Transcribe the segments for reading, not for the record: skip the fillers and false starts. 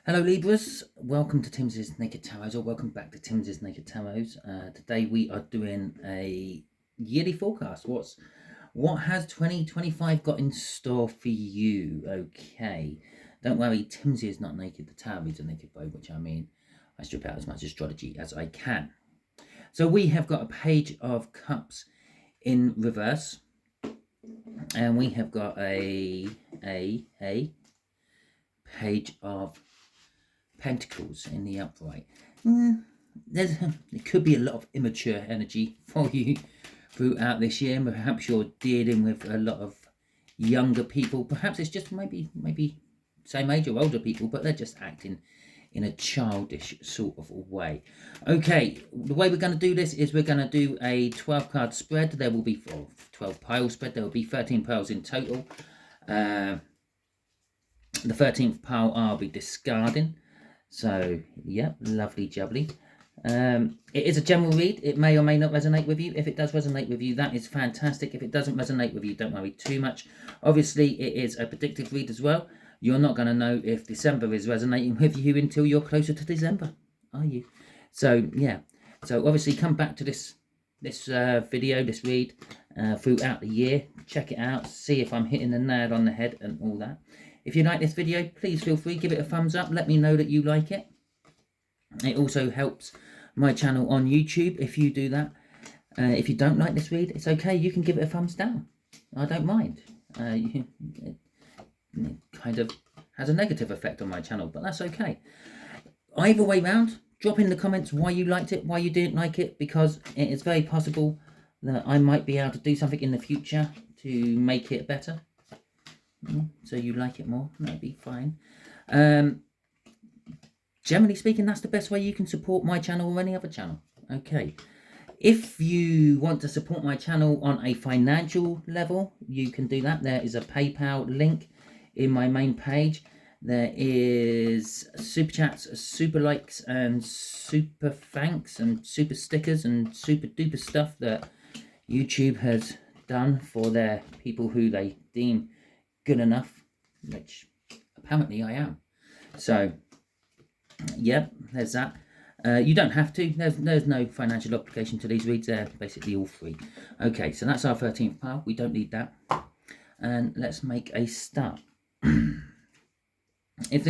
Hello Libras, welcome to Timsy's Naked Tarot, or welcome back to Timsy's Naked Tarot. Today we are doing a yearly forecast. What has 2025 got in store for you? Okay, don't worry, Timsy is not naked. The tarot is a naked bow, which I strip out as much astrology as I can. So we have got a page of cups in reverse, and we have got a page of pentacles in the upright. There could be a lot of immature energy for you throughout this year. Perhaps you're dealing with a lot of younger people. Perhaps it's just maybe same age or older people, but they're just acting in a childish sort of way. Okay, the way we're going to do this is we're going to do a 12 card spread. There will be 12 pile spread. There will be 13 piles in total. The 13th pile I'll be discarding. So, yeah, lovely jubbly. It is a general read. It may or may not resonate with you. If it does resonate with you, that is fantastic. If it doesn't resonate with you, don't worry too much. Obviously, it is a predictive read as well. You're not going to know if December is resonating with you until you're closer to December, are you? So, yeah. So, obviously, come back to this video, this read, throughout the year. Check it out. See if I'm hitting the nail on the head and all that. If you like this video, please feel free, give it a thumbs up. Let me know that you like it. It also helps my channel on YouTube if you do that. If you don't like this read, it's okay. You can give it a thumbs down. I don't mind. It kind of has a negative effect on my channel, but that's okay. Either way round, drop in the comments why you liked it, why you didn't like it, because it is very possible that I might be able to do something in the future to make it better. So you like it more, that'd be fine. Generally speaking, that's the best way you can support my channel or any other channel. Okay, if you want to support my channel on a financial level, you can do that. There is a PayPal link in my main page. There is super chats, super likes, and super thanks, and super stickers, and super duper stuff that YouTube has done for their people who they deem good enough, which apparently I am. So, yeah, there's that. You don't have to. There's no financial obligation to these reads. They're basically all free. Okay, so that's our 13th pile. We don't need that. And let's make a start. If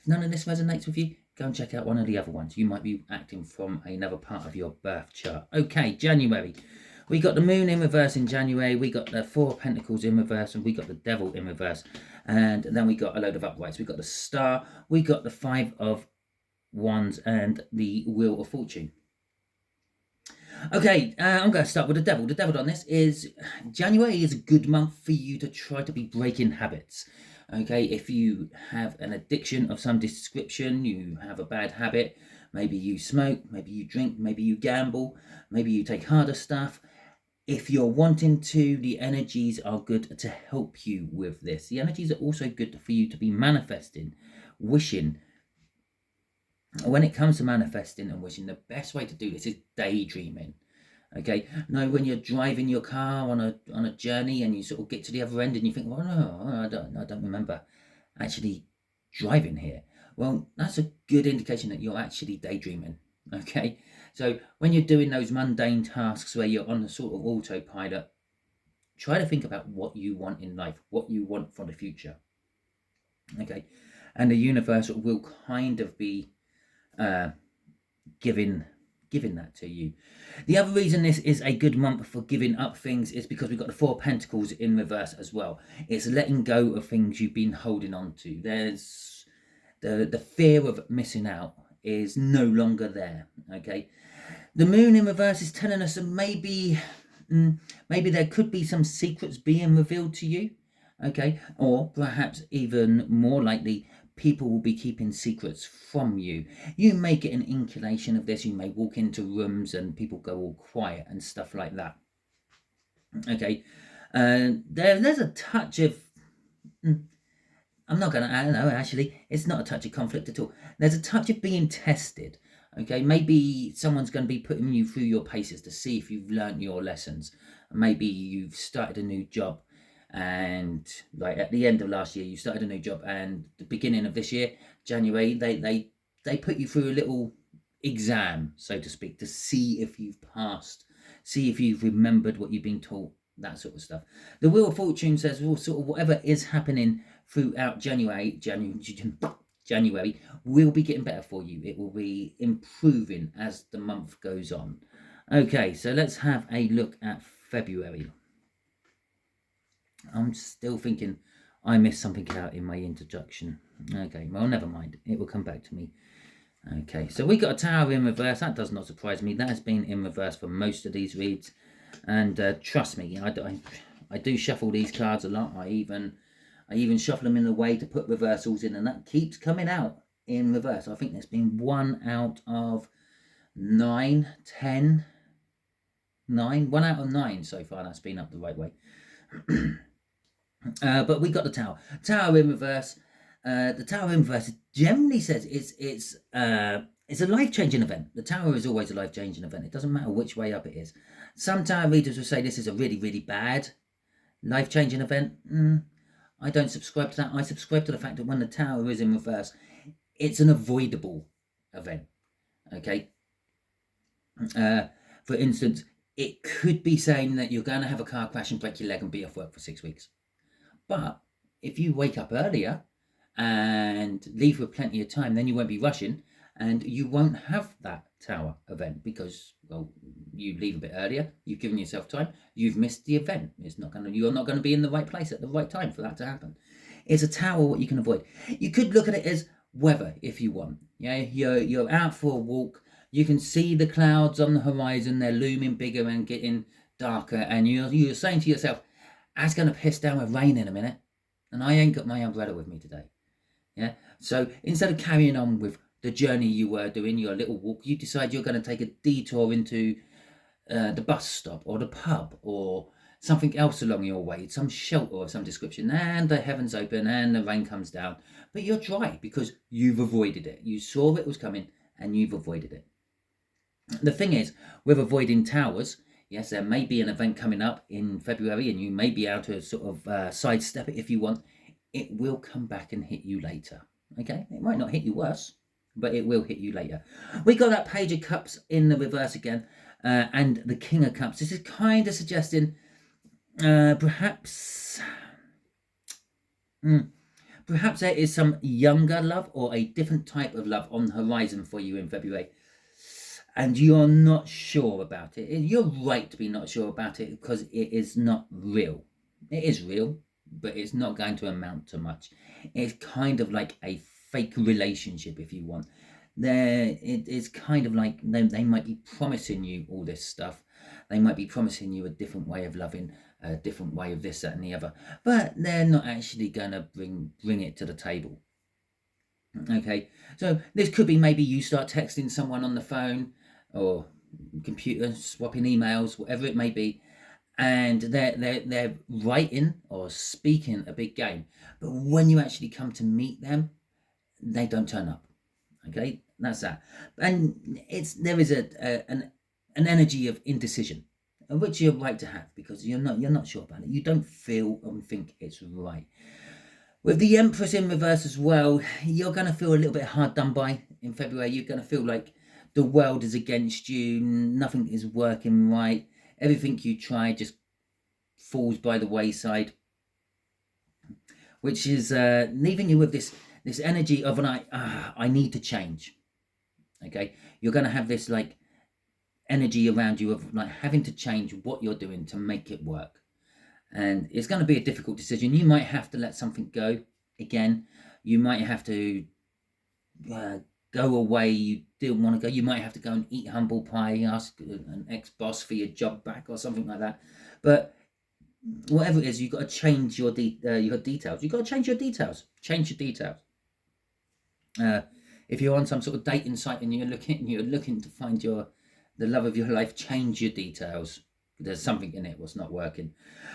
none of this resonates with you, go and check out one of the other ones. You might be acting from another part of your birth chart. Okay, January. We got the moon in reverse in January, we got the 4 of pentacles in reverse, and we got the devil in reverse. And then we got a load of uprights. We got the star, we got the 5 of wands, and the wheel of fortune. Okay, I'm going to start with the devil. The devil on this is January is a good month for you to try to be breaking habits. Okay, if you have an addiction of some description, you have a bad habit, maybe you smoke, maybe you drink, maybe you gamble, maybe you take harder stuff. If you're wanting to, the energies are good to help you with this. The energies are also good for you to be manifesting, wishing. When it comes to manifesting and wishing, the best way to do this is daydreaming. Okay, now when you're driving your car on a journey and you sort of get to the other end and you think, well, no, I don't remember actually driving here. Well, that's a good indication that you're actually daydreaming. Okay, so when you're doing those mundane tasks where you're on a sort of autopilot, try to think about what you want in life, what you want for the future. Okay, and the universe will kind of be giving that to you. The other reason this is a good month for giving up things is because we've got the 4 of pentacles in reverse as well. It's letting go of things you've been holding on to. There's the fear of missing out is no longer there. Okay, the moon in reverse is telling us that maybe there could be some secrets being revealed to you. Okay, or perhaps even more likely, people will be keeping secrets from you. You may get an inclination of this. You may walk into rooms and people go all quiet and stuff like that. Okay, there's a touch of actually, it's not a touch of conflict at all. There's a touch of being tested. Okay, maybe someone's going to be putting you through your paces to see if you've learnt your lessons. Maybe you've started a new job and like at the end of last year you started a new job, and the beginning of this year, January, they put you through a little exam, so to speak, to see if you've passed, see if you've remembered what you've been taught, that sort of stuff. The Wheel of Fortune says, well, sort of whatever is happening throughout January will be getting better for you. It will be improving as the month goes on. Okay, so let's have a look at February. I'm still thinking I missed something out in my introduction. Okay, well, never mind. It will come back to me. Okay, so we got a Tower in reverse. That does not surprise me. That has been in reverse for most of these reads. And trust me, I do shuffle these cards a lot. I even shuffle them in a way to put reversals in, and that keeps coming out in reverse. I think there's been 1 out of 9, 10, 9, 1 out of 9 so far. That's been up the right way. But we got the Tower. Tower in reverse. The Tower in reverse generally says it's a life-changing event. The Tower is always a life-changing event. It doesn't matter which way up it is. Some tarot readers will say this is a really, really bad life-changing event. I don't subscribe to that. I subscribe to the fact that when the Tower is in reverse, it's an avoidable event. Okay. For instance, it could be saying that you're going to have a car crash and break your leg and be off work for 6 weeks. But if you wake up earlier and leave with plenty of time, then you won't be rushing, and you won't have that Tower event because, well, you leave a bit earlier, you've given yourself time, you've missed the event. You're not going to be in the right place at the right time for that to happen. It's a Tower what you can avoid. You could look at it as weather if you want. Yeah, you're out for a walk, you can see the clouds on the horizon, they're looming bigger and getting darker, and you're saying to yourself, it's going to piss down with rain in a minute, and I ain't got my umbrella with me today. Yeah, so instead of carrying on with the journey you were doing, your little walk, you decide you're going to take a detour into the bus stop or the pub or something else along your way, some shelter of some description, and the heavens open and the rain comes down, but you're dry because you've avoided it. You saw it was coming and you've avoided it. The thing is, with avoiding towers, yes, there may be an event coming up in February and you may be able to sort of sidestep it if you want. It will come back and hit you later. Okay, it might not hit you worse, but it will hit you later. We got that Page of Cups in the reverse again, and the King of Cups. This is kind of suggesting perhaps there is some younger love or a different type of love on the horizon for you in February, and you're not sure about it. You're right to be not sure about it because it is not real. It is real, but it's not going to amount to much. It's kind of like a fake relationship, if you want. It's kind of like they might be promising you all this stuff. They might be promising you a different way of loving, a different way of this, that, and the other, but they're not actually going to bring it to the table. Okay, so this could be maybe you start texting someone on the phone or computer, swapping emails, whatever it may be, and they're writing or speaking a big game, but when you actually come to meet them, they don't turn up. Okay, that's that. And there is an energy of indecision, which you're right to have because you're not sure about it. You don't feel and think it's right. With the Empress in reverse as well, you're going to feel a little bit hard done by in February. You're going to feel like the world is against you, nothing is working right, everything you try just falls by the wayside, which is leaving you with this energy of I need to change. Okay, you're going to have this like energy around you of like having to change what you're doing to make it work, and it's going to be a difficult decision. You might have to let something go again. You might have to go away you didn't want to go. You might have to go and eat humble pie, ask an ex-boss for your job back or something like that. But whatever it is, you've got to change your details. You've got to change your details. Change your details. If you're on some sort of dating site and you're looking to find the love of your life, change your details. There's something in it what's not working.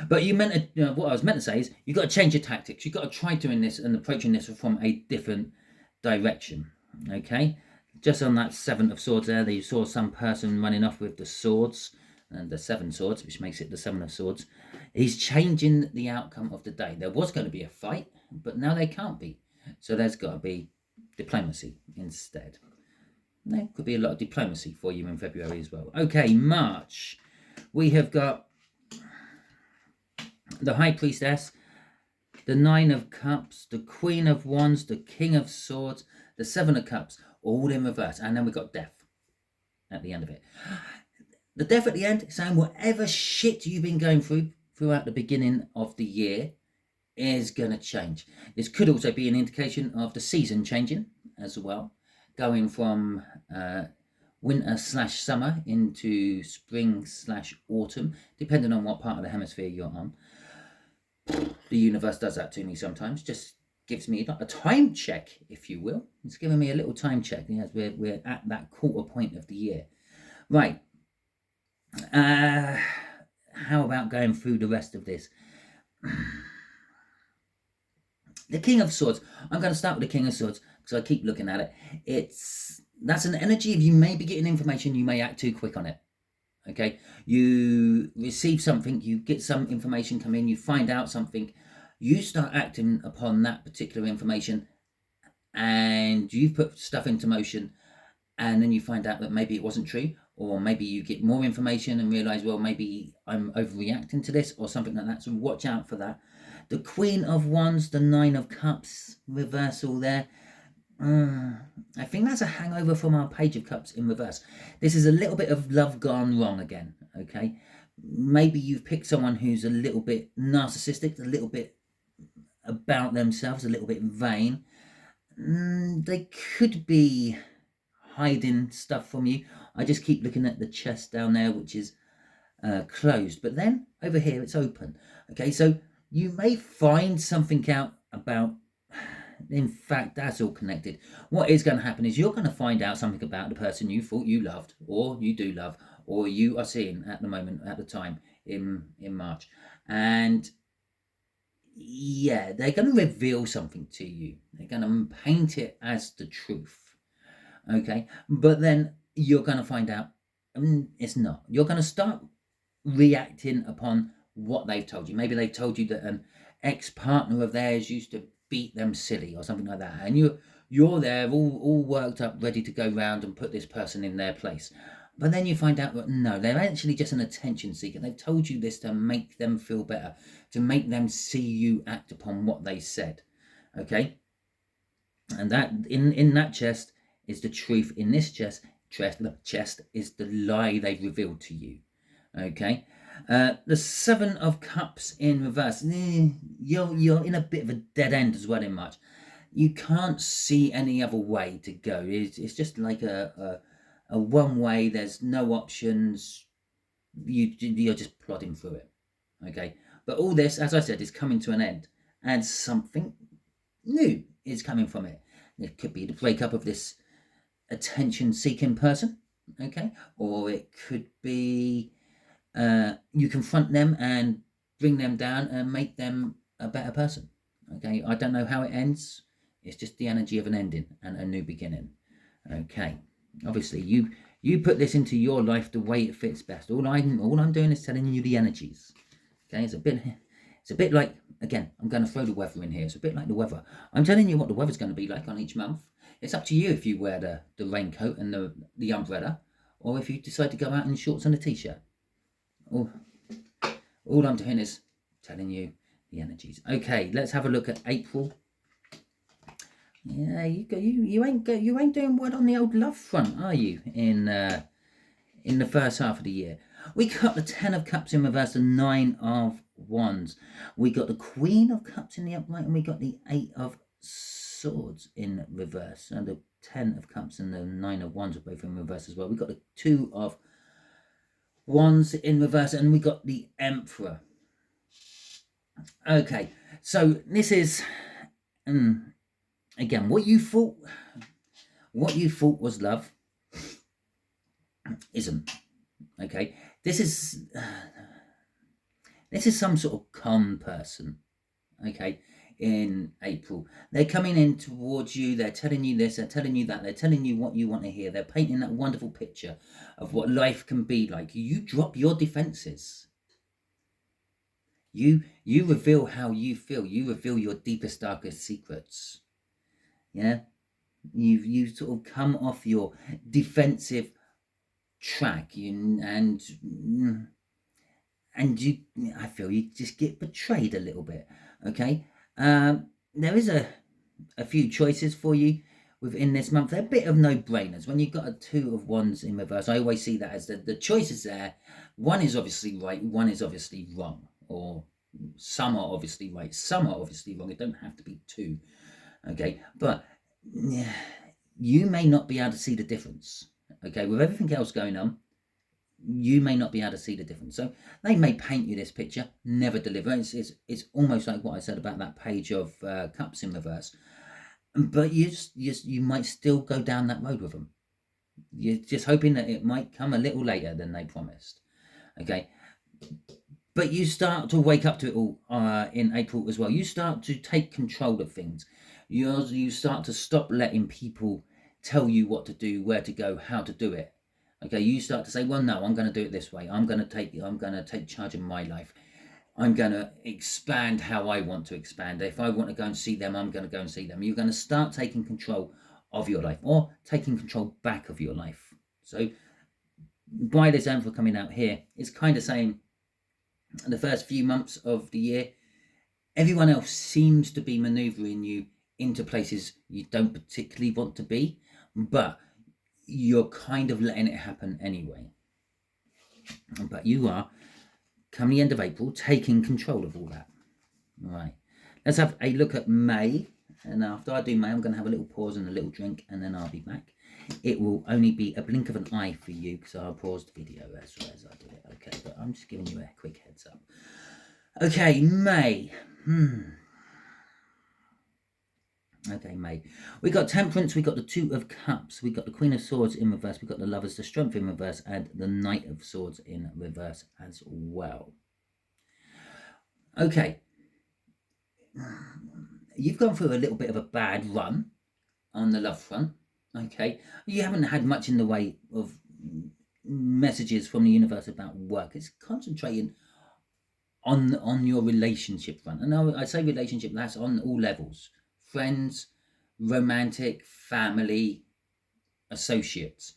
But what I was meant to say is you've got to change your tactics. You've got to try doing this and approaching this from a different direction. Okay, just on that 7 of Swords there, you saw some person running off with the swords. and the 7 swords, which makes it the 7 of swords. He's changing the outcome of the day. There was going to be a fight, but now there can't be. So there's got to be diplomacy instead. There could be a lot of diplomacy for you in February as well. Okay, March. We have got the High Priestess, the 9 of Cups, the Queen of Wands, the King of Swords, the 7 of Cups, all in reverse. And then we've got Death at the end of it. The Death at the end is saying whatever shit you've been going throughout the beginning of the year is going to change. This could also be an indication of the season changing as well, going from winter/summer into spring/autumn, depending on what part of the hemisphere you're on. The universe does that to me sometimes, just gives me a time check, if you will. It's giving me a little time check as we're at that quarter point of the year. Right. How about going through the rest of this? The King of Swords. I'm going to start with the King of Swords because I keep looking at it. That's an energy of you may be getting information, you may act too quick on it. Okay, you receive something, you get some information come in, you find out something, you start acting upon that particular information, and you've put stuff into motion, and then you find out that maybe it wasn't true, or maybe you get more information and realize, well, maybe I'm overreacting to this or something like that. So watch out for that. The Queen of Wands, the 9 of Cups, reversal there. I think that's a hangover from our Page of Cups in reverse. This is a little bit of love gone wrong again, okay? Maybe you've picked someone who's a little bit narcissistic, a little bit about themselves, a little bit vain. They could be hiding stuff from you. I just keep looking at the chest down there, which is closed. But then over here, it's open. Okay, so you may find something out about... In fact, that's all connected. What is going to happen is you're going to find out something about the person you thought you loved, or you do love, or you are seeing at the moment, at the time in March. And yeah, they're going to reveal something to you. They're going to paint it as the truth. Okay, but then you're going to find out it's not. You're going to start reacting upon what they've told you. Maybe they've told you that an ex-partner of theirs used to beat them silly or something like that, and you're there all worked up, ready to go round and put this person in their place. But then you find out that no, they're actually just an attention seeker. They've told you this to make them feel better, to make them see you act upon what they said. Okay, and that in that chest is the truth. In this chest is the lie they've revealed to you. Okay. The 7 of Cups in reverse. You're in a bit of a dead end as well in March. You can't see any other way to go. It's just like a one way. There's no options. You're just plodding through it. Okay. But all this, as I said, is coming to an end, and something new is coming from it. It could be the breakup of this attention-seeking person. Okay, or it could be. You confront them and bring them down and make them a better person. Okay, I don't know how it ends. It's just the energy of an ending and a new beginning. Okay, obviously you put this into your life the way it fits best. All I'm doing is telling you the energies. Okay, it's a bit like, again, I'm going to throw the weather in here. It's a bit like the weather. I'm telling you what the weather's going to be like on each month. It's up to you if you wear the raincoat and the umbrella, or if you decide to go out in shorts and a t-shirt. All I'm doing is telling you the energies. Okay, let's have a look at April. Yeah, you ain't doing well on the old love front, are you? In the first half of the year, we got the 10 of Cups in reverse, the 9 of Wands. We got the Queen of Cups in the upright, and we got the 8 of Swords in reverse, and the 10 of Cups and the 9 of Wands are both in reverse as well. We got the 2 of Wands in reverse, and we got the Emperor. Okay, so this is again what you thought was love isn't. Okay, this is some sort of con person. Okay, in April. They're coming in towards you. They're telling you this, they're telling you that, they're telling you what you want to hear. They're painting that wonderful picture of what life can be like. You drop your defenses. You reveal how you feel. You reveal your deepest, darkest secrets. Yeah? You sort of come off your defensive track, and you, I feel you just get betrayed a little bit. Okay, there is a few choices for you within this month. They're a bit of no-brainers. When you've got a 2 of Wands in reverse, I always see that as the choices there. One is obviously right, one is obviously wrong, or some are obviously right, some are obviously wrong. It don't have to be 2. Okay, but yeah, you may not be able to see the difference. Okay, with everything else going on, you may not be able to see the difference. So they may paint you this picture, never deliver. It's almost like what I said about that page of Cups in reverse. But you might still go down that road with them. You're just hoping that it might come a little later than they promised. Okay, but you start to wake up to it all in April as well. You start to take control of things. You start to stop letting people tell you what to do, where to go, how to do it. Okay, you start to say, well, no, I'm going to do it this way. I'm going to take charge of my life. I'm going to expand how I want to expand. If I want to go and see them, I'm going to go and see them. You're going to start taking control of your life, or taking control back of your life. So by this Emperor coming out here, it's kind of saying the first few months of the year, everyone else seems to be maneuvering you into places you don't particularly want to be, but you're kind of letting it happen anyway. But you are, come the end of April, taking control of all that. All right, let's have a look at May. And after I do May, I'm going to have a little pause and a little drink, and then I'll be back. It will only be a blink of an eye for you, because I'll pause the video as I do it. Okay, but I'm just giving you a quick heads up. Okay, May. Okay, May. We got Temperance, we got the 2 of Cups, we got the Queen of Swords in reverse, we got the Lovers, the Strength in reverse, and the Knight of Swords in reverse as well. Okay. You've gone through a little bit of a bad run on the love front. Okay. You haven't had much in the way of messages from the universe about work. It's concentrating on your relationship front. And I say relationship, that's on all levels. Friends, romantic, family, associates.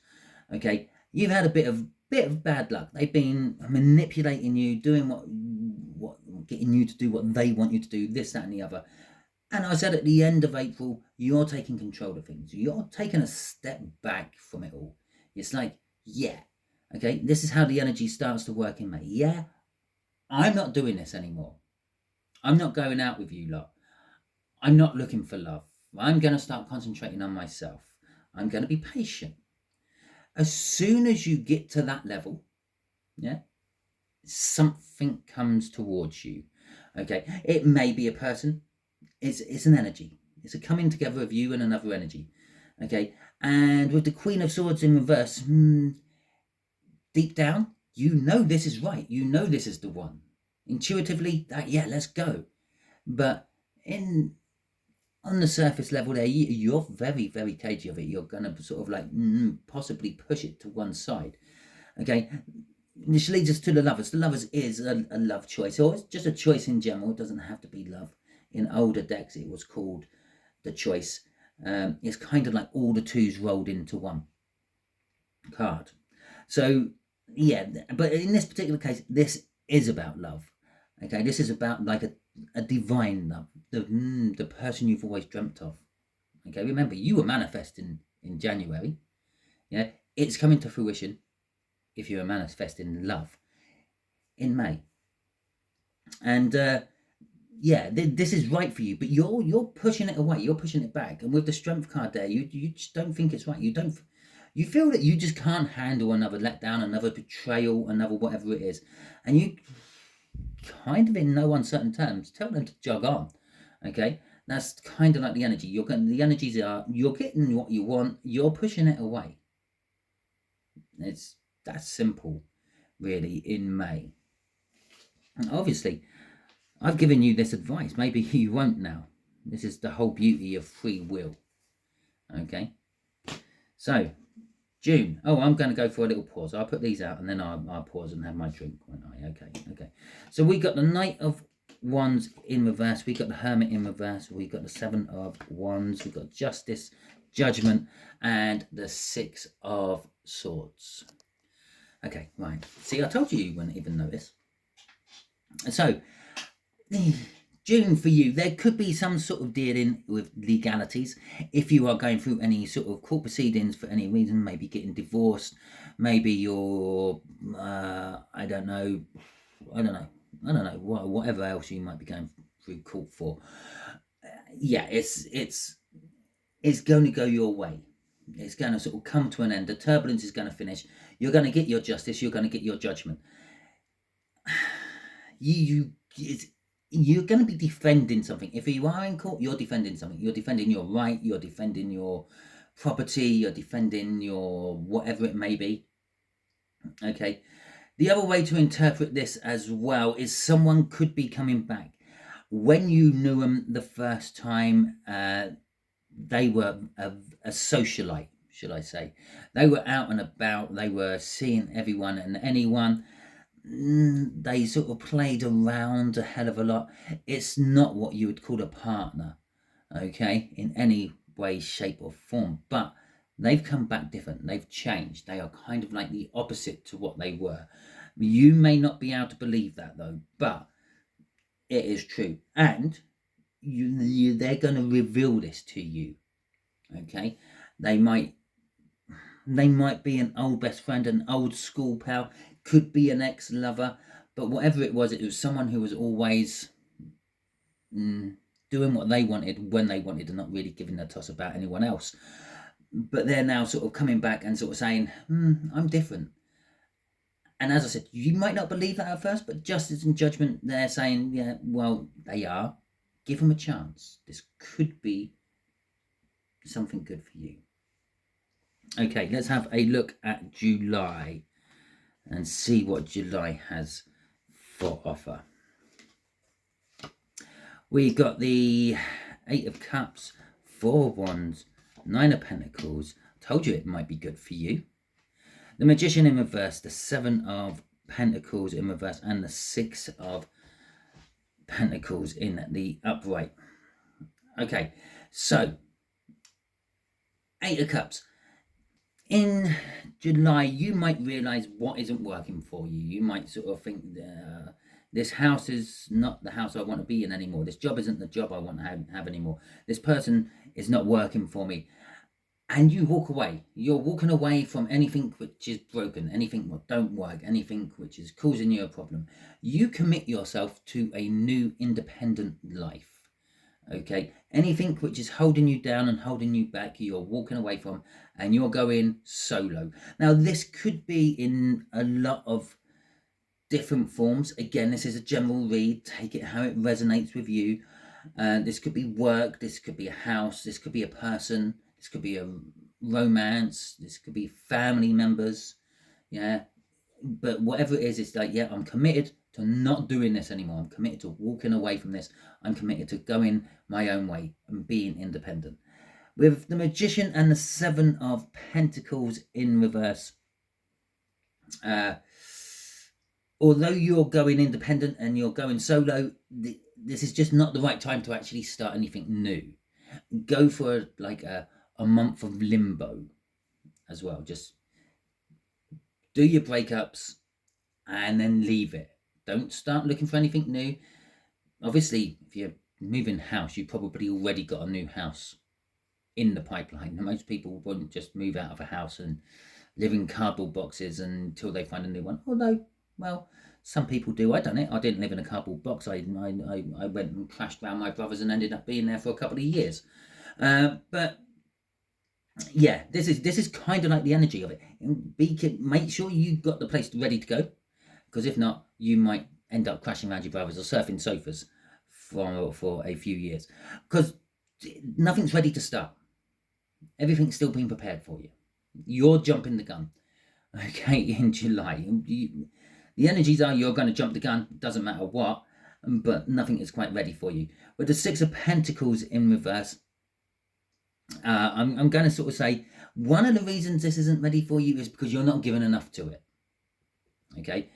Okay, you've had a bit of bad luck. They've been manipulating you, doing what getting you to do what they want you to do, this, that, and the other. And I said at the end of April, you're taking control of things. You're taking a step back from it all. It's like, yeah, okay, this is how the energy starts to work in May. Yeah, I'm not doing this anymore. I'm not going out with you lot. I'm not looking for love. I'm going to start concentrating on myself. I'm going to be patient. As soon as you get to that level, yeah, something comes towards you. Okay, it may be a person. It's an energy. It's a coming together of you and another energy. Okay, and with the Queen of Swords in reverse, deep down, you know this is right. You know this is the one. Intuitively, yeah, let's go. But on the surface level there, you're very, very cagey of it. You're going to sort of like possibly push it to one side. Okay, which leads us to the Lovers. The Lovers is a love choice, or it's just a choice in general. It doesn't have to be love. In older decks, it was called the choice. It's kind of like all the 2s rolled into one card. So, yeah, but in this particular case, this is about love. Okay, this is about like a divine love, the person you've always dreamt of. Okay, remember, you were manifesting in January. Yeah, it's coming to fruition if you're manifesting love in May. And yeah, this is right for you, but you're pushing it away. You're pushing it back. And with the Strength card there, you just don't think it's right. You feel that you just can't handle another letdown, another betrayal, another whatever it is, and you kind of, in no uncertain terms, tell them to jog on. Okay, that's kind of like the energy. The energies are, you're getting what you want. You're pushing it away. It's that simple, really, in May. And obviously, I've given you this advice. Maybe you won't now. This is the whole beauty of free will. Okay. So, June. Oh, I'm going to go for a little pause. I'll put these out and then I'll pause and have my drink, won't I? Okay. So we got the Knight of Wands in reverse. We got the Hermit in reverse. We got the Seven of Wands. We got Justice, Judgment, and the Six of Swords. Okay, right. See, I told you wouldn't even notice. So, June for you, there could be some sort of dealing with legalities. If you are going through any sort of court proceedings for any reason, maybe getting divorced, maybe you're, I don't know, whatever else you might be going through court for. Yeah, it's going to go your way. It's going to sort of come to an end. The turbulence is going to finish. You're going to get your justice. You're going to get your judgment. You're going to be defending something. If you are in court, you're defending something. You're defending your right. You're defending your property. You're defending your whatever it may be. Okay. The other way to interpret this as well is someone could be coming back. When you knew them the first time, they were a socialite, should I say. They were out and about. They were seeing everyone and anyone. They sort of played around a hell of a lot. It's not what you would call a partner, okay, in any way, shape or form. But they've come back different. They've changed. They are kind of like the opposite to what they were. You may not be able to believe that though, but it is true. And they're going to reveal this to you, okay? They might be an old best friend, an old school pal, could be an ex-lover, but whatever it was someone who was always doing what they wanted when they wanted and not really giving a toss about anyone else. But they're now sort of coming back and sort of saying, I'm different. And as I said, you might not believe that at first, but justice and judgment, they're saying, yeah, well, they are. Give them a chance. This could be something good for you. Okay, let's have a look at July and see what July has for offer. We got the Eight of Cups, Four of Wands, Nine of Pentacles. Told you it might be good for you. The Magician in reverse, the Seven of Pentacles in reverse, and the Six of Pentacles in the upright. Okay, so Eight of Cups. In July, you might realize what isn't working for you. You might sort of think, this house is not the house I want to be in anymore. This job isn't the job I want to have anymore. This person is not working for me. And you walk away. You're walking away from anything which is broken, anything that don't work, anything which is causing you a problem. You commit yourself to a new independent life. Okay, anything which is holding you down and holding you back, you're walking away from, and you're going solo. Now, this could be in a lot of different forms. Again, this is a general read. Take it how it resonates with you. This could be work. This could be a house. This could be a person. This could be a romance. This could be family members. Yeah, but whatever it is, it's like, yeah, I'm committed to not doing this anymore. I'm committed to walking away from this. I'm committed to going my own way and being independent. With the Magician and the Seven of Pentacles in reverse, although you're going independent and you're going solo, this is just not the right time to actually start anything new. Go for like a month of limbo as well. Just do your breakups and then leave it. Don't start looking for anything new. Obviously, if you're moving house, you probably already got a new house in the pipeline. Most people wouldn't just move out of a house and live in cardboard boxes until they find a new one. Although, well, some people do. I done it. I didn't live in a cardboard box. I went and crashed around my brother's and ended up being there for a couple of years. But yeah, this is kind of like the energy of it. Make sure you got the place ready to go, because if not, you might end up crashing around your brothers or surfing sofas for a few years, because nothing's ready to start. Everything's still being prepared for you. You're jumping the gun, okay, in July. The energies are you're going to jump the gun, doesn't matter what. but nothing is quite ready for you. With the Six of Pentacles in reverse, I'm going to sort of say one of the reasons this isn't ready for you is because you're not given enough to it. Okay,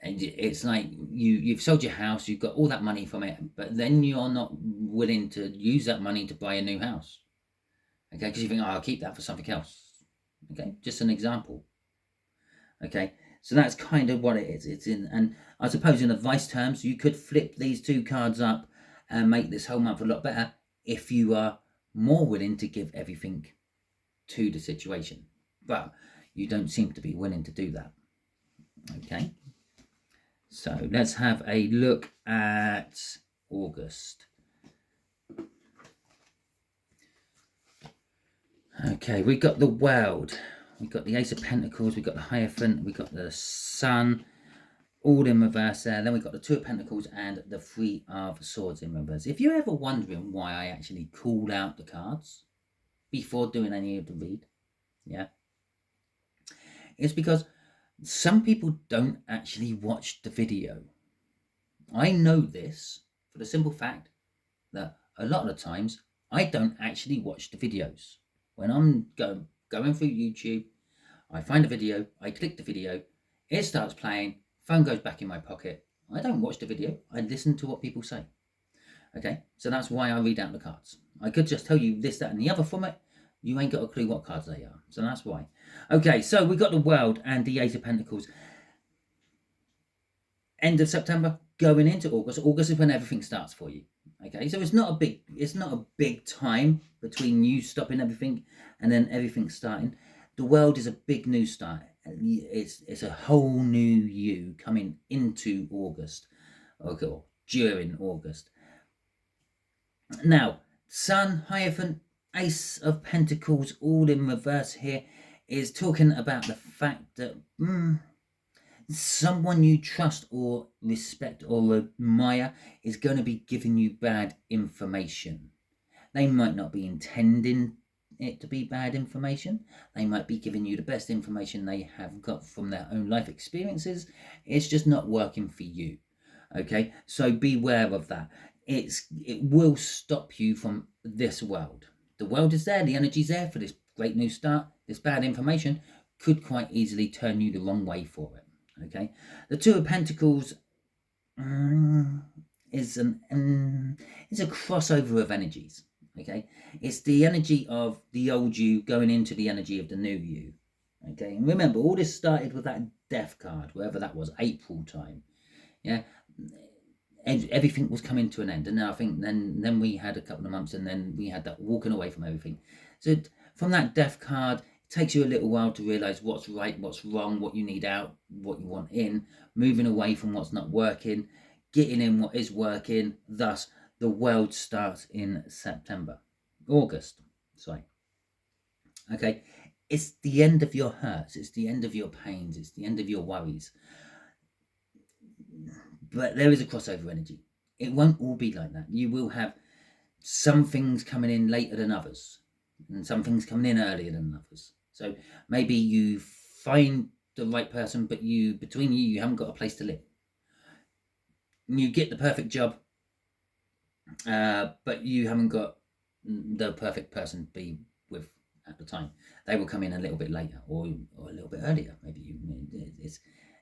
and it's like you've sold your house, you've got all that money from it, but then you're not willing to use that money to buy a new house. Okay, because you think, oh, I'll keep that for something else. Okay, just an example. Okay, so that's kind of what it is. It's in, and I suppose in advice terms, you could flip these two cards up and make this whole month a lot better if you are more willing to give everything to the situation. But you don't seem to be willing to do that. Okay, so let's have a look at August. Okay, we got the World, we got the Ace of Pentacles, we got the Hierophant, we got the Sun, all in reverse there. Then we got the Two of Pentacles and the Three of Swords in reverse. If you're ever wondering why I actually called out the cards before doing any of the read, yeah, it's because some people don't actually watch the video. I know this for the simple fact that a lot of the times I don't actually watch the videos. When I'm going through YouTube, I find a video, I click the video, it starts playing, phone goes back in my pocket. I don't watch the video, I listen to what people say. Okay, so that's why I read out the cards. I could just tell you this, that, and the other from it. You ain't got a clue what cards they are. So that's why. Okay, so we got the World and the Ace of Pentacles. End of September, going into August. August is when everything starts for you. Okay, so it's not a big time between you stopping everything and then everything starting. The World is a big new start. It's a whole new you coming into August, okay, or during August. Now, Sun, Hierophant, Ace of Pentacles, all in reverse here, is talking about the fact that someone you trust or respect or admire is going to be giving you bad information. They might not be intending it to be bad information. They might be giving you the best information they have got from their own life experiences. It's just not working for you. Okay, so beware of that. It will stop you from this world. The world is there, the energy's there for this great new start. This bad information could quite easily turn you the wrong way for it. Okay, the Two of Pentacles is a crossover of energies. Okay, it's the energy of the old you going into the energy of the new you. Okay, and remember, all this started with that Death card, wherever that was, April time. Yeah, everything was coming to an end, and now I think then we had a couple of months, and then we had that walking away from everything. So from that Death card, it takes you a little while to realize what's right, what's wrong, what you need out, what you want in, moving away from what's not working, getting in what is working. Thus, the World starts in August. Sorry. Okay, it's the end of your hurts, it's the end of your pains, it's the end of your worries. But there is a crossover energy. It won't all be like that. You will have some things coming in later than others, and some things coming in earlier than others. So maybe you find the right person, but between you haven't got a place to live. You get the perfect job, but you haven't got the perfect person to be with at the time. They will come in a little bit later or a little bit earlier. Maybe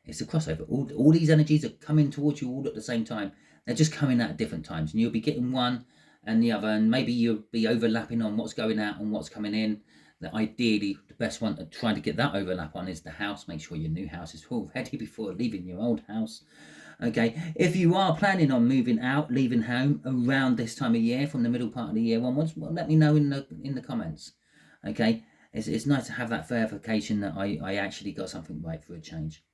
it's a crossover. All these energies are coming towards you all at the same time. They're just coming at different times, and you'll be getting one and the other, and maybe you'll be overlapping on what's going out and what's coming in. That ideally, the best one to try to get that overlap on is the house. Make sure your new house is all ready before leaving your old house. Okay, if you are planning on moving out, leaving home around this time of year, from the middle part of the year onwards, well, let me know in the comments. Okay, it's nice to have that verification that I actually got something right for a change.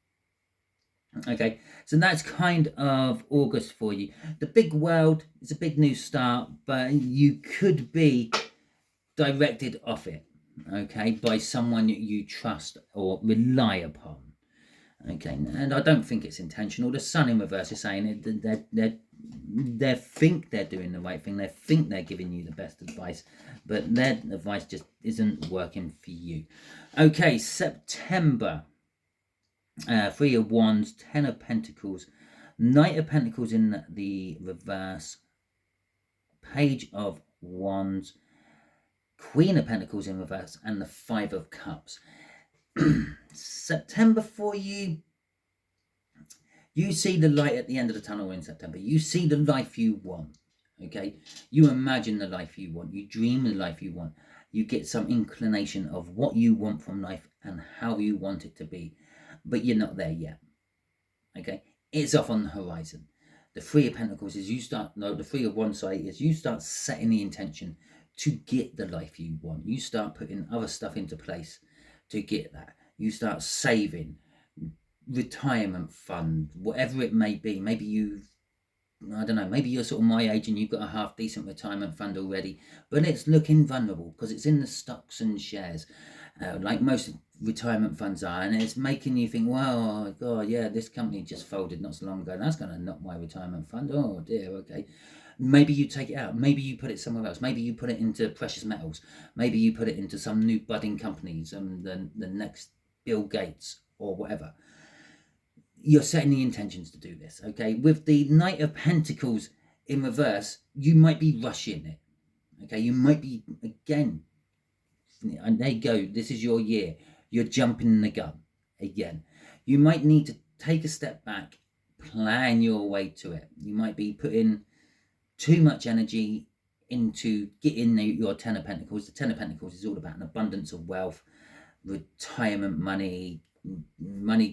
Okay, so that's kind of August for you. The big World is a big new start, but you could be directed off it, okay, by someone you trust or rely upon. Okay, and I don't think it's intentional. The Sun in reverse is saying they think they're doing the right thing. They think they're giving you the best advice, but their advice just isn't working for you. Okay, September. Three of Wands, 10 of Pentacles, Knight of Pentacles in the reverse, Page of Wands, Queen of Pentacles in reverse, and the Five of Cups. September for you, you see the light at the end of the tunnel in September. You see the life you want, okay? You imagine the life you want. You dream the life you want. You get some inclination of what you want from life and how you want it to be, but you're not there yet, okay? It's off on the horizon. The Three of Pentacles is the Three of Wands is you start setting the intention to get the life you want. You start putting other stuff into place to get that. You start saving, retirement fund, whatever it may be. Maybe I don't know, maybe you're sort of my age and you've got a half decent retirement fund already, but it's looking vulnerable because it's in the stocks and shares, like most retirement funds are, and it's making you think, well, oh God, yeah, this company just folded not so long ago, and that's going to knock my retirement fund. Oh dear, okay. Maybe you take it out. Maybe you put it somewhere else. Maybe you put it into precious metals. Maybe you put it into some new budding companies and the next Bill Gates or whatever. You're setting the intentions to do this, okay? With the Knight of Pentacles in reverse, you might be rushing it, okay? You might be, again, and there you go, this is your year. You're jumping the gun again. You might need to take a step back, plan your way to it. You might be putting too much energy into getting your Ten of Pentacles. The Ten of Pentacles is all about an abundance of wealth, retirement money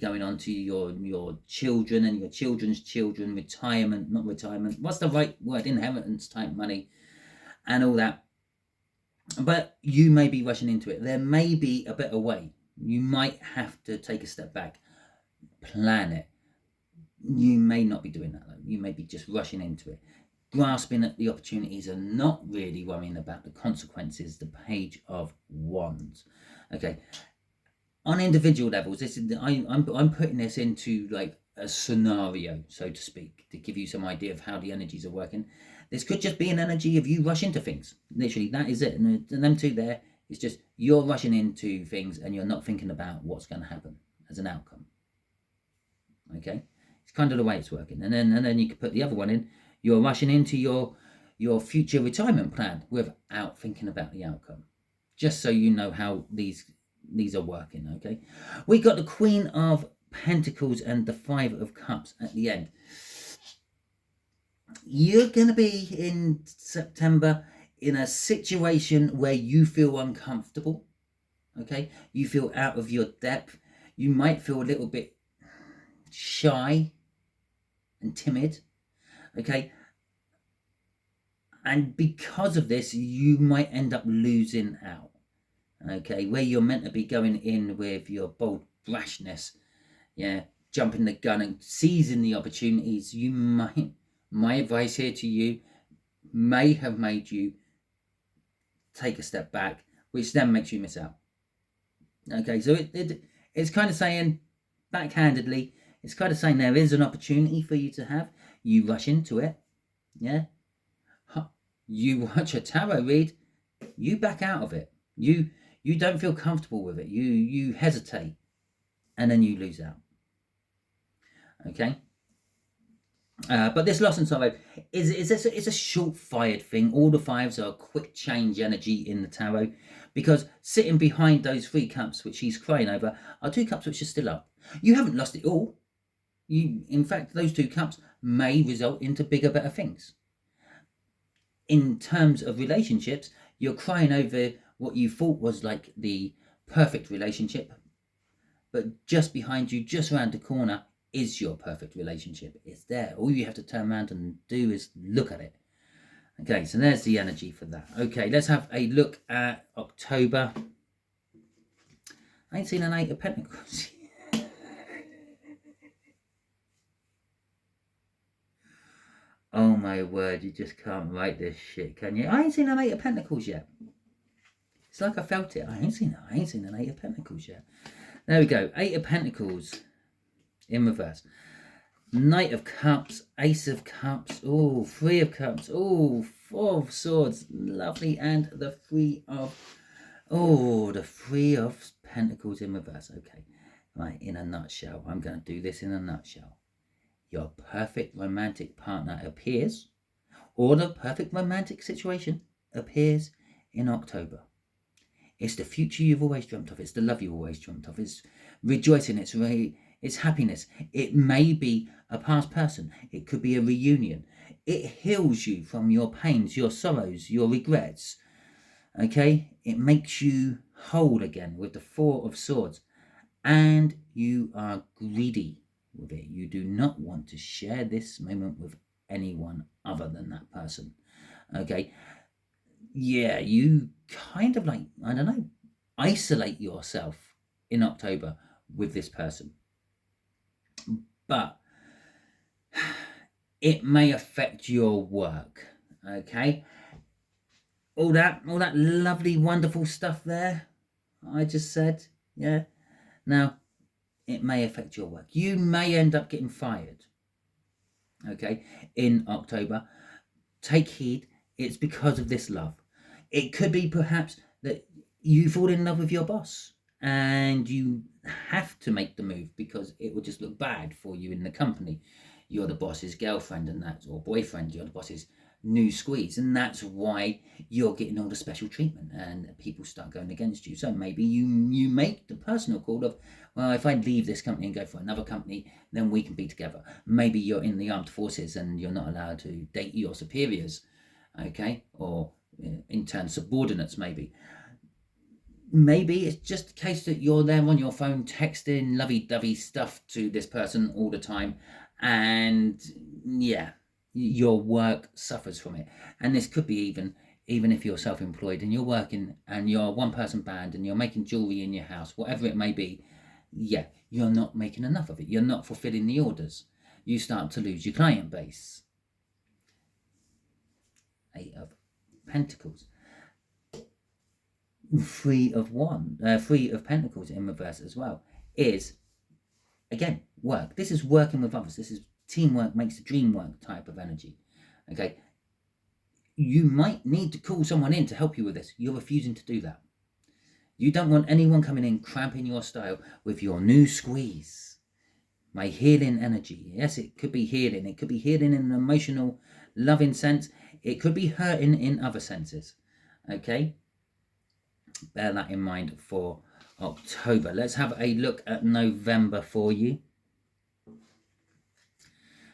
going on to your children and your children's children, not retirement, what's the right word, inheritance type money and all that. But you may be rushing into it. There may be a better way. You might have to take a step back, plan it. You may not be doing that though. You may be just rushing into it, grasping at the opportunities and not really worrying about the consequences. The Page of Wands, okay? On individual levels, this is I'm putting this into like a scenario, so to speak, to give you some idea of how the energies are working. This could just be an energy of you rush into things. Literally, that is it. And them two there, it's just you're rushing into things and you're not thinking about what's going to happen as an outcome. Okay, it's kind of the way it's working. And then you could put the other one in. You're rushing into your future retirement plan without thinking about the outcome. Just so you know how these are working, okay? We got the Queen of Pentacles and the Five of Cups at the end. You're going to be in September in a situation where you feel uncomfortable, okay? You feel out of your depth. You might feel a little bit shy and timid, okay? And because of this, you might end up losing out. Okay, where you're meant to be going in with your bold brashness, yeah, jumping the gun and seizing the opportunities, you might, my advice here to you, may have made you take a step back, which then makes you miss out. Okay, so it's kind of saying, backhandedly, it's kind of saying there is an opportunity for you to have, you rush into it, yeah, you watch a tarot read, you back out of it, you don't feel comfortable with it. You hesitate, and then you lose out. Okay. But this loss and sorrow is a short-fired thing. All the fives are quick change energy in the tarot, because sitting behind those three cups, which he's crying over, are two cups which are still up. You haven't lost it all. In fact, those two cups may result into bigger, better things. In terms of relationships, you're crying over what you thought was like the perfect relationship, but just behind you, just around the corner, is your perfect relationship. It's there. All you have to turn around and do is look at it. Okay, so there's the energy for that. Okay, let's have a look at October. I ain't seen an Eight of Pentacles. Oh my word, you just can't write this shit, can you? I ain't seen an Eight of Pentacles yet. It's like I felt it. I ain't seen an Eight of Pentacles yet. There we go. Eight of Pentacles in reverse. Knight of Cups, Ace of Cups, oh, Three of Cups, oh, Four of Swords, lovely, and the Three of Pentacles in reverse. Okay, right, in a nutshell, I'm going to do this in a nutshell. your perfect romantic partner appears, or the perfect romantic situation appears in October. It's the future you've always dreamt of. It's the love you've always dreamt of. It's rejoicing. It's happiness. It may be a past person. It could be a reunion. It heals you from your pains, your sorrows, your regrets. Okay? It makes you whole again with the Four of Swords. And you are greedy with it. You do not want to share this moment with anyone other than that person. Okay? Yeah, you kind of like, I don't know, isolate yourself in October with this person. But it may affect your work. Okay? All that lovely, wonderful stuff there I just said. Yeah. Now, it may affect your work. You may end up getting fired. Okay? In October. Take heed. It's because of this love. It could be perhaps that you fall in love with your boss and you have to make the move because it would just look bad for you in the company. You're the boss's girlfriend and that's, or boyfriend, you're the boss's new squeeze, and that's why you're getting all the special treatment and people start going against you. So maybe you make the personal call of, well, if I leave this company and go for another company, then we can be together. Maybe you're in the armed forces and you're not allowed to date your superiors, okay, or intern subordinates. Maybe it's just a case that you're there on your phone texting lovey-dovey stuff to this person all the time, and yeah, your work suffers from it. And this could be even if you're self-employed and you're working and you're a one-person band and you're making jewelry in your house, whatever it may be, yeah, you're not making enough of it. You're not fulfilling the orders. You start to lose your client base. Eight of Pentacles. Three of Pentacles in reverse as well is, again, work. This is working with others. This is teamwork makes the dream work type of energy. Okay, you might need to call someone in to help you with this. You're refusing to do that. You don't want anyone coming in cramping your style with your new squeeze. My healing energy. Yes, it could be healing. It could be healing in an emotional, loving sense. It could be hurting in other senses. Okay, bear that in mind for October. Let's have a look at November for you.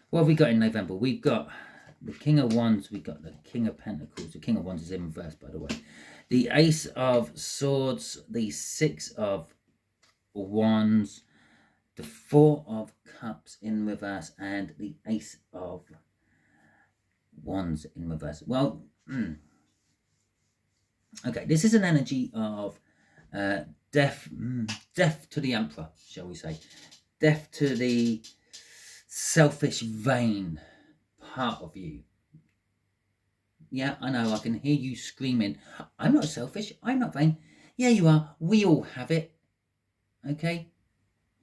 What have we got in November? We've got the King of Wands. We've got the King of Pentacles. The King of Wands is in reverse, by the way. The Ace of Swords. The Six of Wands. The Four of Cups in reverse. And the Ace of Wands in reverse. Well, okay. This is an energy of death to the Emperor, shall we say. Death to the selfish, vain part of you. Yeah, I know, I can hear you screaming, I'm not selfish, I'm not vain. Yeah, you are. We all have it. Okay?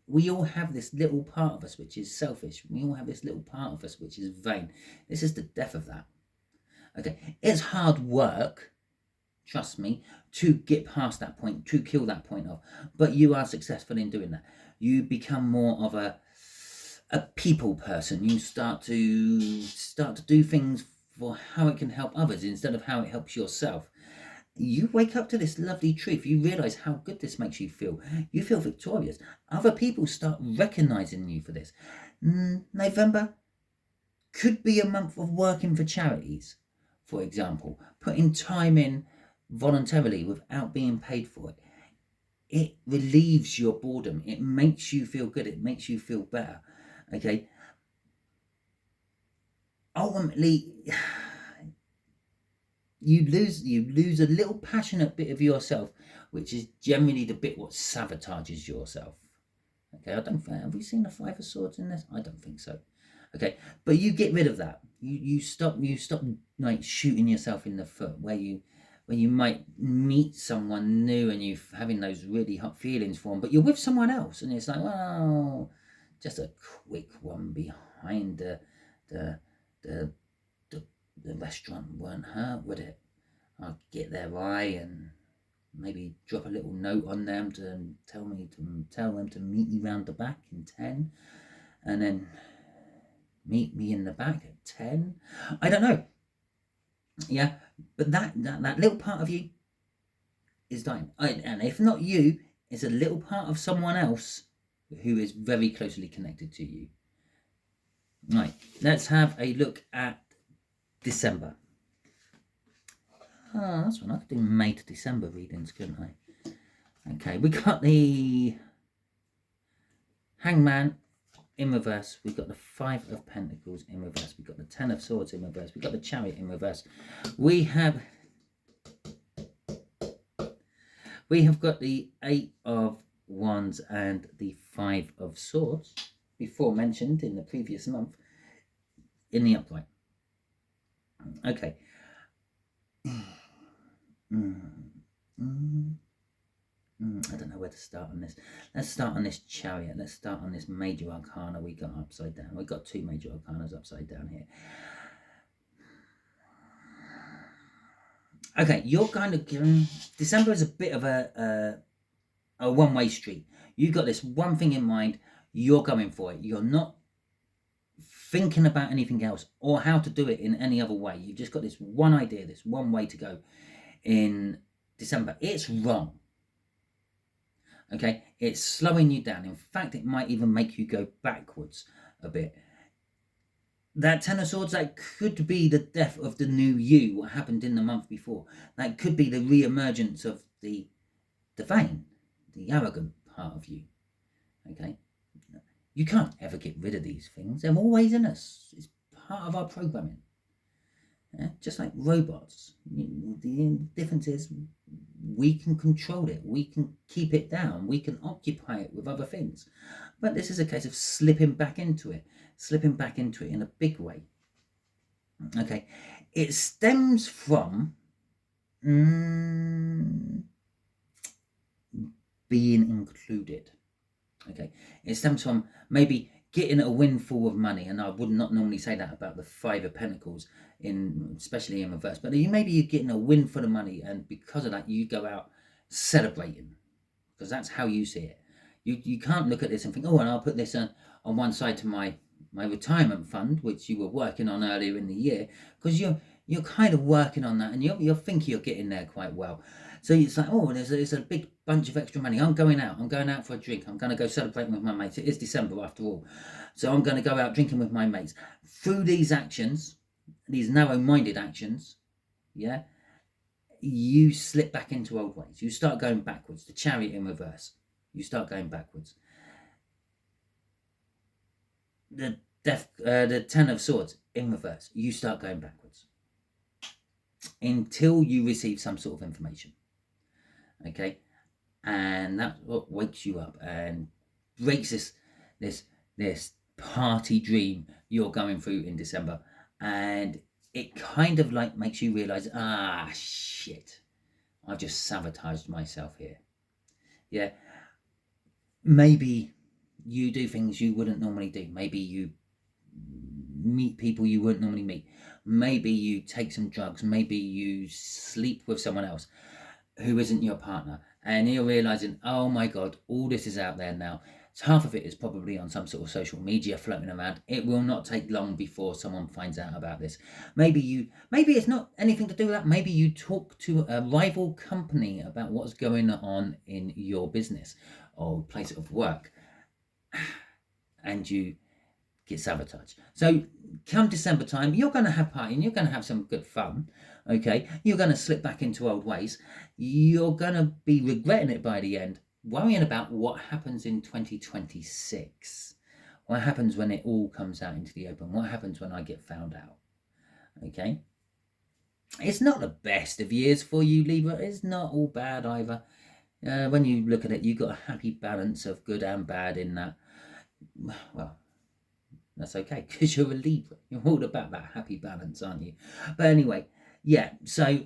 We all have this little part of us which is selfish. We all have this little part of us which is vain. This is the death of that. Okay? It's hard work, trust me, to get past that point, to kill that point off. But you are successful in doing that. You become more of a people person. You start to do things for how it can help others instead of how it helps yourself. You wake up to this lovely truth. You realize how good this makes you feel. You feel victorious. Other people start recognizing you for this. November could be a month of working for charities, for example, putting time in voluntarily without being paid for it. It relieves your boredom. It makes you feel good. It makes you feel better. Okay. Ultimately, you lose a little passionate bit of yourself, which is generally the bit what sabotages yourself. Okay, have we seen the Five of Swords in this? I don't think so. Okay, but you get rid of that. You stop like shooting yourself in the foot where you might meet someone new and you're having those really hot feelings for them, but you're with someone else and it's like, well, just a quick one behind the restaurant won't hurt, would it? I'll get their eye and maybe drop a little note on them to tell them to meet you round the back in 10, and then meet me in the back at 10. I don't know. Yeah, but that little part of you is dying. And if not you, it's a little part of someone else who is very closely connected to you. Right, let's have a look at December. Oh, that's one. I could do May to December readings, couldn't I? Okay, we got the Hangman in reverse. We've got the Five of Pentacles in reverse. We've got the Ten of Swords in reverse. We've got the Chariot in reverse. We have got the Eight of Wands and the Five of Swords, before mentioned in the previous month, in the upright. Okay. I don't know where to start on this. Let's start on this Chariot. Let's start on this major arcana we got upside down. We've got two major arcanas upside down here. Okay, you're kind of giving... December is a bit of a one-way street. You've got this one thing in mind. You're going for it. You're not thinking about anything else or how to do it in any other way. You've just got this one idea, this one way to go in December. It's wrong. Okay, it's slowing you down. In fact, it might even make you go backwards a bit. That Ten of Swords, that could be the death of the new you, what happened in the month before. That could be the re-emergence of the vain, the arrogant part of you. Okay, you can't ever get rid of these things. They're always in us. It's part of our programming. Yeah? Just like robots. The difference is we can control it. We can keep it down. We can occupy it with other things. But this is a case of slipping back into it in a big way. Okay. It stems from being included. Okay. It stems from maybe getting a windfall of money, and I would not normally say that about the Five of Pentacles, especially in reverse, but maybe you're getting a windful of money, and because of that you go out celebrating, because that's how you see it. You can't look at this and think, oh, and I'll put this on one side to my retirement fund, which you were working on earlier in the year, because you're kind of working on that, and you think you're getting there quite well. So it's like, oh, there's a big bunch of extra money. I'm going out for a drink. I'm going to go celebrating with my mates. It is December after all. So I'm going to go out drinking with my mates. Through these actions, these narrow-minded actions, yeah, you slip back into old ways. You start going backwards. The Chariot in reverse. You start going backwards. The Ten of Swords in reverse. You start going backwards. Until you receive some sort of information. Okay, and that's what wakes you up and breaks this party dream you're going through in December, and it kind of like makes you realize, shit, I've just sabotaged myself here. Yeah, maybe you do things you wouldn't normally do. Maybe you meet people you wouldn't normally meet. Maybe you take some drugs. Maybe you sleep with someone else who isn't your partner, and you're realizing, oh my god, all this is out there now. Half of it is probably on some sort of social media floating around. It will not take long before someone finds out about this. Maybe it's not anything to do with that. Maybe you talk to a rival company about what's going on in your business or place of work, and you get sabotaged. So come December time, you're going to have partying, you're going to have some good fun. Okay, you're going to slip back into old ways. You're going to be regretting it by the end, worrying about what happens in 2026. What happens when it all comes out into the open? What happens when I get found out? Okay, it's not the best of years for you, Libra. It's not all bad either. When you look at it, you've got a happy balance of good and bad in that. Well, that's okay, because you're a Libra. You're all about that happy balance, aren't you? But anyway, yeah, so...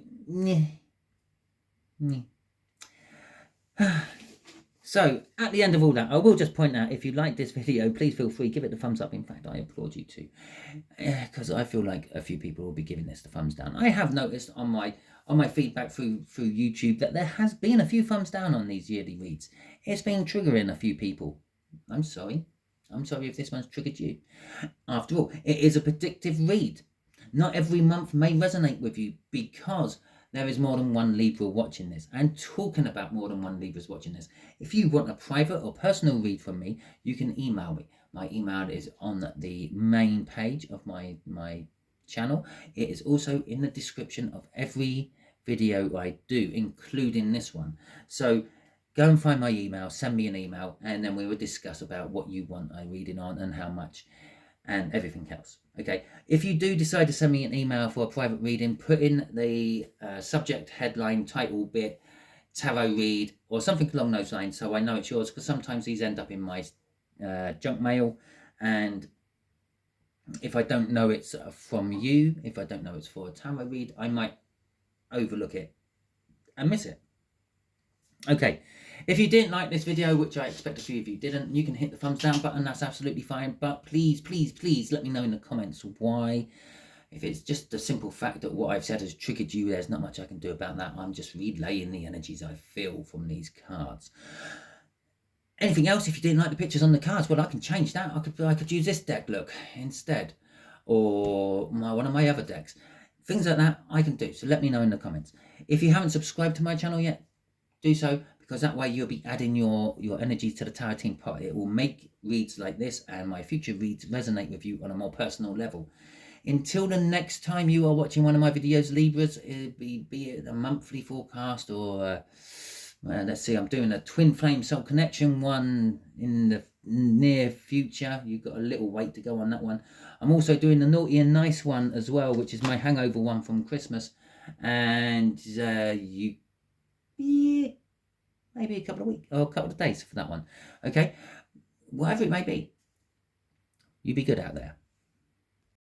So, at the end of all that, I will just point out, if you like this video, please feel free, give it the thumbs up. In fact, I applaud you too, because I feel like a few people will be giving this the thumbs down. I have noticed on my feedback through YouTube that there has been a few thumbs down on these yearly reads. It's been triggering a few people. I'm sorry. I'm sorry if this one's triggered you. After all, it is a predictive read. Not every month may resonate with you because there is more than one Libra watching this. And talking about more than one Libra's watching this, if you want a private or personal read from me, you can email me. My email is on the main page of my channel. It is also in the description of every video I do, including this one. So go and find my email, send me an email, and then we will discuss about what you want a reading on and how much and everything else. Okay, if you do decide to send me an email for a private reading, put in the subject, headline, title bit, tarot read, or something along those lines, so I know it's yours, because sometimes these end up in my junk mail, and if I don't know it's from you, if I don't know it's for a tarot read, I might overlook it and miss it. Okay, if you didn't like this video, which I expect a few of you didn't, you can hit the thumbs down button, that's absolutely fine, but please, please, please let me know in the comments why. If it's just the simple fact that what I've said has triggered you, there's not much I can do about that. I'm just relaying the energies I feel from these cards. Anything else, if you didn't like the pictures on the cards, well, I can change that. I could use this deck, look, instead, or one of my other decks. Things like that I can do, so let me know in the comments. If you haven't subscribed to my channel yet, do so, because that way you'll be adding your energy to the tarot team pot. It will make reads like this and my future reads resonate with you on a more personal level. Until the next time you are watching one of my videos, Libras, be it a monthly forecast or let's see, I'm doing a twin flame soul connection one in the near future. You've got a little wait to go on that one. I'm also doing the naughty and nice one as well, which is my hangover one from Christmas, and maybe a couple of weeks or a couple of days for that one. Okay, whatever it may be, you be good out there.